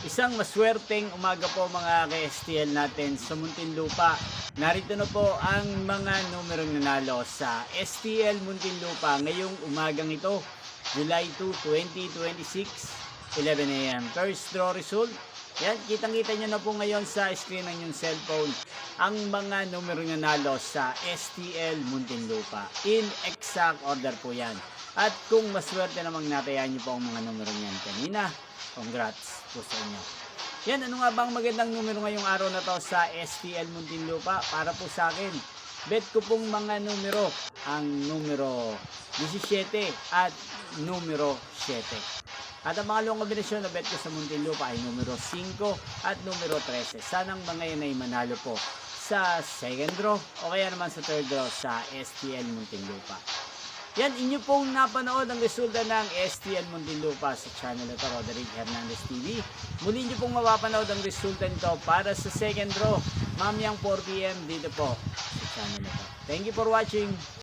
Isang maswerteng umaga po mga ka-STL natin sa Muntinlupa. Narito na po ang mga numerong nanalo sa STL Muntinlupa ngayong umagang ito, July 2, 2026, 11 a.m. First draw result. Yan, kitang-kita nyo na po ngayon sa screen ng inyong cellphone ang mga numerong nanalo sa STL Muntinlupa. In exact order po yan. At kung maswerte namang natayan nyo po ang mga numerong yan kanina, congrats po sa inyo. Yan, ano nga bang magandang numero ngayong araw na to sa STL Muntinlupa? Para po sa akin, bet ko pong mga numero, ang numero 17 at numero 7. At ang mga kombinasyon na bet ko sa Muntinlupa ay numero 5 at numero 13. Sanang mga yan ay manalo po sa second draw o kaya naman sa third draw sa STL Muntinlupa. Yan, inyo pong napanood ang resulta ng STL Muntinlupa sa channel na ito, Roderick Hernandez TV. Muli nyo pong mapapanood ang resulta nito para sa second draw, mamayang 4 PM dito po sa channel na ito. Thank you for watching.